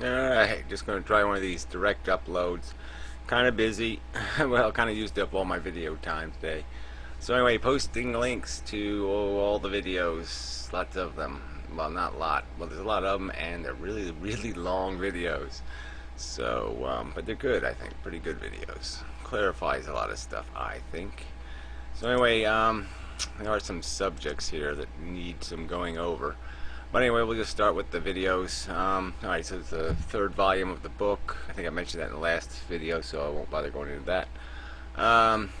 Alright, just going to try one of these direct uploads. Kind of busy. Well, kind of used up all my video time today. So anyway, posting links to all the videos. Lots of them. Well, not a lot. Well, there's a lot of them, and they're really, really long videos. So, but they're good, I think. Pretty good videos. Clarifies a lot of stuff, I think. So anyway, there are some subjects here that need some going over. But anyway, we'll just start with the videos. Alright, so it's the third volume of the book. I think I mentioned that in the last video, so I won't bother going into that.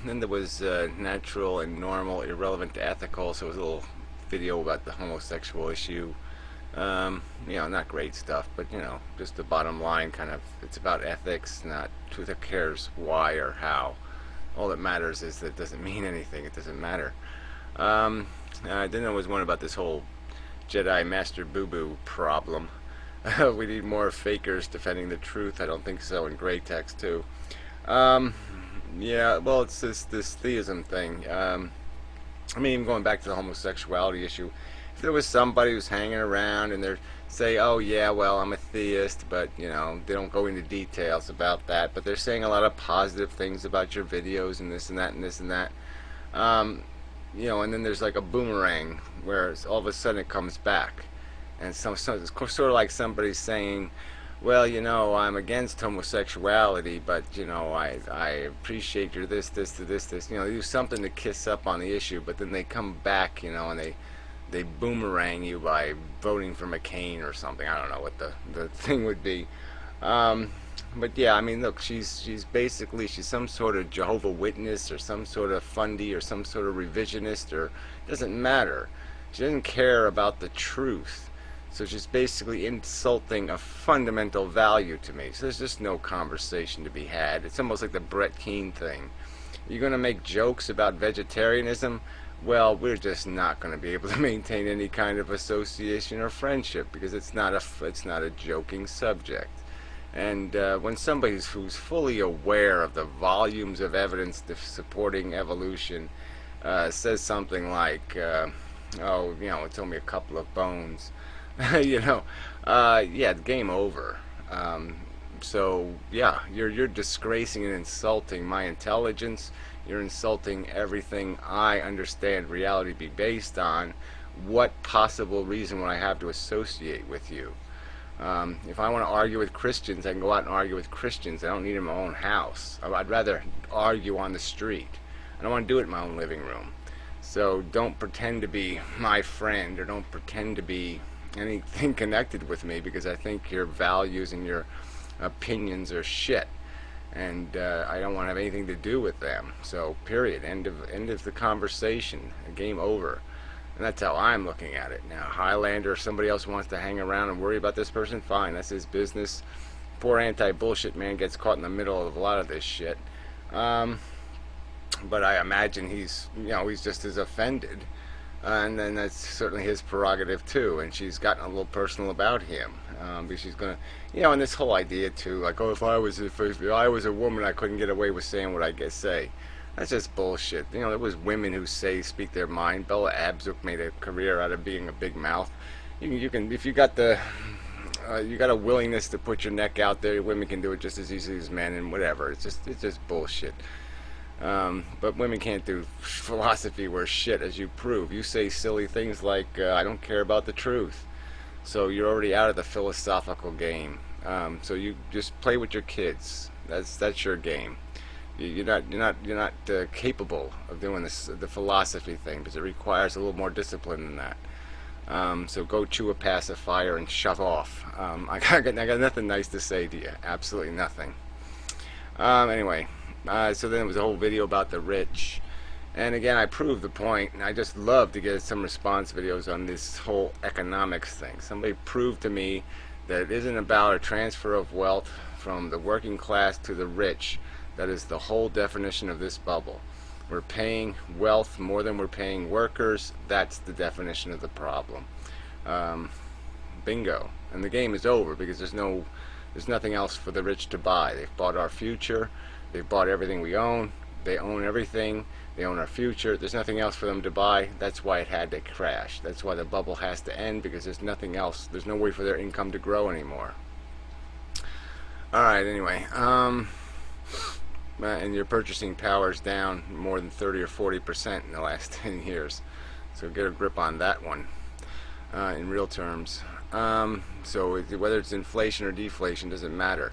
Then there was natural and normal, irrelevant to ethical, so it was a little video about the homosexual issue. Not great stuff, but just the bottom line kind of, it's about ethics, not who cares why or how. All that matters is that it doesn't mean anything, it doesn't matter. Then there was one about this whole Jedi Master Boo Boo problem. We need more fakers defending the truth. I don't think so in gray text too. Yeah, well, it's this theism thing. Even going back to the homosexuality issue, if there was somebody who's hanging around and they're say, oh yeah, well, I'm a theist, but they don't go into details about that, but they're saying a lot of positive things about your videos and this and that and this and that. And then there's like a boomerang where all of a sudden it comes back, and it's sort of like somebody saying, well, I'm against homosexuality, but I appreciate your this, this. They do something to kiss up on the issue, but then they come back, and they boomerang you by voting for McCain or something. I don't know what the thing would be. But yeah, look, she's basically, she's some sort of Jehovah Witness or some sort of fundy or some sort of revisionist, or it doesn't matter. She doesn't care about the truth. So she's basically insulting a fundamental value to me. So there's just no conversation to be had. It's almost like the Brett Keane thing. You're going to make jokes about vegetarianism? Well, we're just not going to be able to maintain any kind of association or friendship because it's not a joking subject. And when somebody who's fully aware of the volumes of evidence supporting evolution says something like, oh, it's only a couple of bones, yeah, game over. So yeah, you're disgracing and insulting my intelligence. You're insulting everything I understand reality to be based on. What possible reason would I have to associate with you? If I want to argue with Christians, I can go out and argue with Christians. I don't need it in my own house. I'd rather argue on the street. I don't want to do it in my own living room. So don't pretend to be my friend, or don't pretend to be anything connected with me, because I think your values and your opinions are shit, and I don't want to have anything to do with them. So period. End of the conversation. Game over. And that's how I'm looking at it. Now, Highlander or somebody else wants to hang around and worry about this person, fine, that's his business. Poor anti-bullshit man gets caught in the middle of a lot of this shit. But I imagine he's just as offended. And then that's certainly his prerogative too. And she's gotten a little personal about him. Because she's gonna, and this whole idea too, like, oh, if I was a woman, I couldn't get away with saying what I say. That's just bullshit. There was women who speak their mind. Bella Abzug made a career out of being a big mouth. You can, if you got a willingness to put your neck out there, women can do it just as easily as men, and whatever. It's just bullshit. But women can't do philosophy worth shit, as you prove. You say silly things like, I don't care about the truth. So you're already out of the philosophical game. So you just play with your kids. That's your game. You're not capable of doing the philosophy thing, because it requires a little more discipline than that. So go chew a pacifier and shut off. I got nothing nice to say to you. Absolutely nothing. Anyway, so then it was a whole video about the rich, and again I proved the point. And I just love to get some response videos on this whole economics thing. Somebody proved to me that it isn't about a transfer of wealth from the working class to the rich. That is the whole definition of this bubble. We're paying wealth more than we're paying workers. That's the definition of the problem. Bingo. And the game is over, because there's nothing else for the rich to buy. They've bought our future. They've bought everything we own. They own everything. They own our future. There's nothing else for them to buy. That's why it had to crash. That's why the bubble has to end, because there's nothing else. There's no way for their income to grow anymore. Alright, anyway. And your purchasing power's down more than 30 or 40% in the last 10 years. So get a grip on that one in real terms. So whether it's inflation or deflation doesn't matter.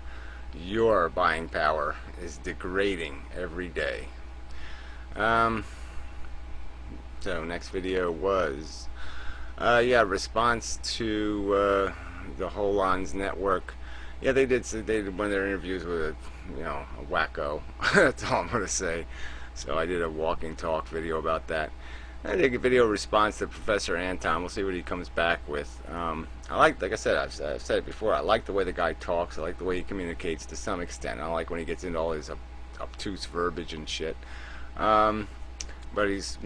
Your buying power is degrading every day. So next video was response to the Holon's network. Yeah, they did one of their interviews with a wacko. That's all I'm gonna say. So I did a walking talk video about that. I did a video response to Professor Anton. We'll see what he comes back with. Like I said, I've said it before, I like the way the guy talks. I like the way he communicates to some extent. I don't like when he gets into all his obtuse verbiage and shit. But he's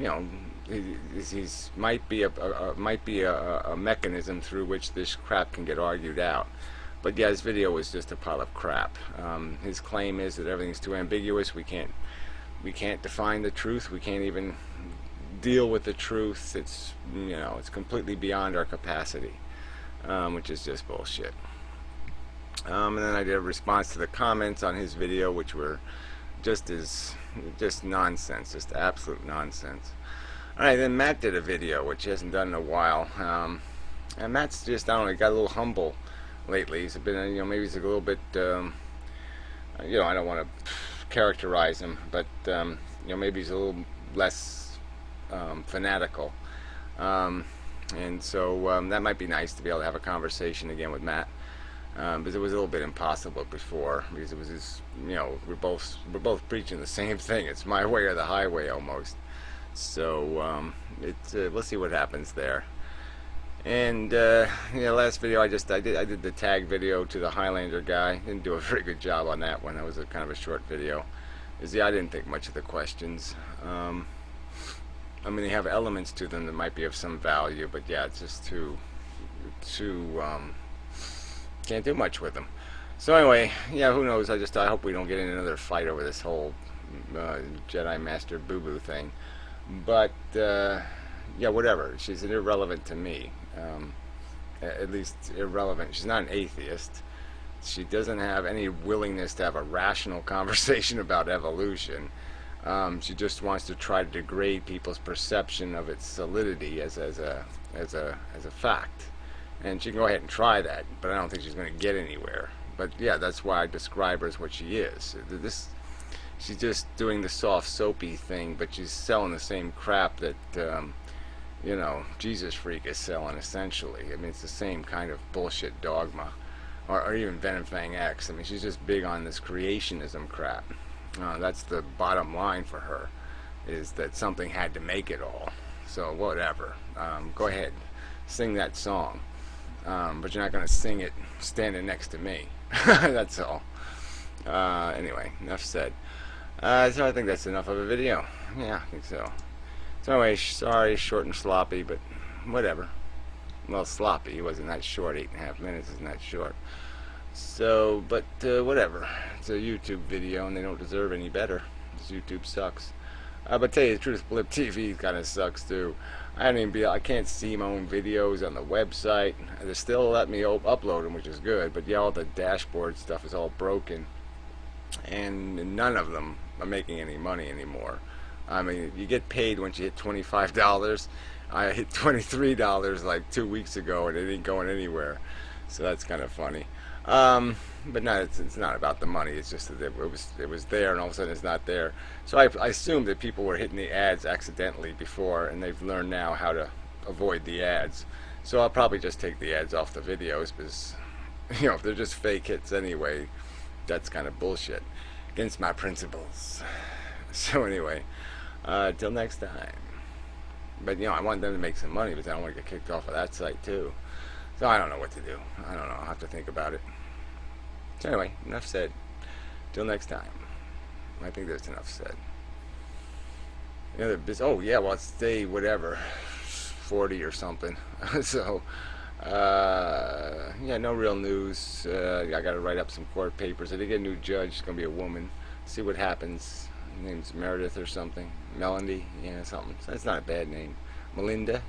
might be a mechanism through which this crap can get argued out. But yeah, his video was just a pile of crap. His claim is that everything's too ambiguous. We can't define the truth. We can't even deal with the truth. It's it's completely beyond our capacity, which is just bullshit. And then I did a response to the comments on his video, which were just nonsense, just absolute nonsense. Alright, then Matt did a video, which he hasn't done in a while. And Matt's just, I don't know, he got a little humble lately. He's been, maybe he's a little bit, I don't want to characterize him, but, maybe he's a little less fanatical. And so that might be nice to be able to have a conversation again with Matt. Because it was a little bit impossible before, because it was just, we're both preaching the same thing. It's my way or the highway almost. So we'll see what happens there. And last video I did the tag video to the Highlander guy. Didn't do a very good job on that one. That was a kind of a short video. I didn't think much of the questions. I mean, they have elements to them that might be of some value, but yeah, it's just too can't do much with them. So anyway, yeah, who knows? I hope we don't get in another fight over this whole Jedi Master Boo Boo thing. But yeah, whatever. She's irrelevant to me. At least irrelevant. She's not an atheist. She doesn't have any willingness to have a rational conversation about evolution. She just wants to try to degrade people's perception of its solidity as a fact. And she can go ahead and try that, but I don't think she's going to get anywhere. But yeah, that's why I describe her as what she is. She's just doing the soft, soapy thing, but she's selling the same crap that, Jesus Freak is selling, essentially. I mean, it's the same kind of bullshit dogma. Or even Venom Fang X. I mean, she's just big on this creationism crap. That's the bottom line for her, is that something had to make it all. So, whatever. Go ahead. Sing that song. But you're not going to sing it standing next to me. That's all. Anyway, enough said. So I think that's enough of a video. Yeah, I think so. So anyway, sorry, short and sloppy, but whatever. Well, sloppy. It wasn't that short. 8.5 minutes isn't that short. So, but whatever. It's a YouTube video, and they don't deserve any better. Because YouTube sucks. But tell you the truth, Blip TV kind of sucks too. I can't see my own videos on the website. They still let me upload them, which is good. But yeah, all the dashboard stuff is all broken, and none of them are making any money anymore. I mean, you get paid once you hit $25. I hit $23 like 2 weeks ago, and it ain't going anywhere. So that's kind of funny. But no, it's not about the money. It's just that it was there, and all of a sudden it's not there. So I assumed that people were hitting the ads accidentally before, and they've learned now how to avoid the ads. So I'll probably just take the ads off the videos, because if they're just fake hits anyway, that's kind of bullshit. Against my principles. So anyway, till next time. But I want them to make some money, but I don't want to get kicked off of that site too. So I don't know what to do. I don't know. I'll have to think about it. So anyway, enough said. Till next time. I think there's enough said. Oh yeah, well, it's day whatever, 40 or something. So yeah, no real news. I got to write up some court papers. I did get a new judge. It's gonna be a woman. See what happens. Her name's Meredith or something. Melanie, yeah, something. That's not a bad name. Melinda,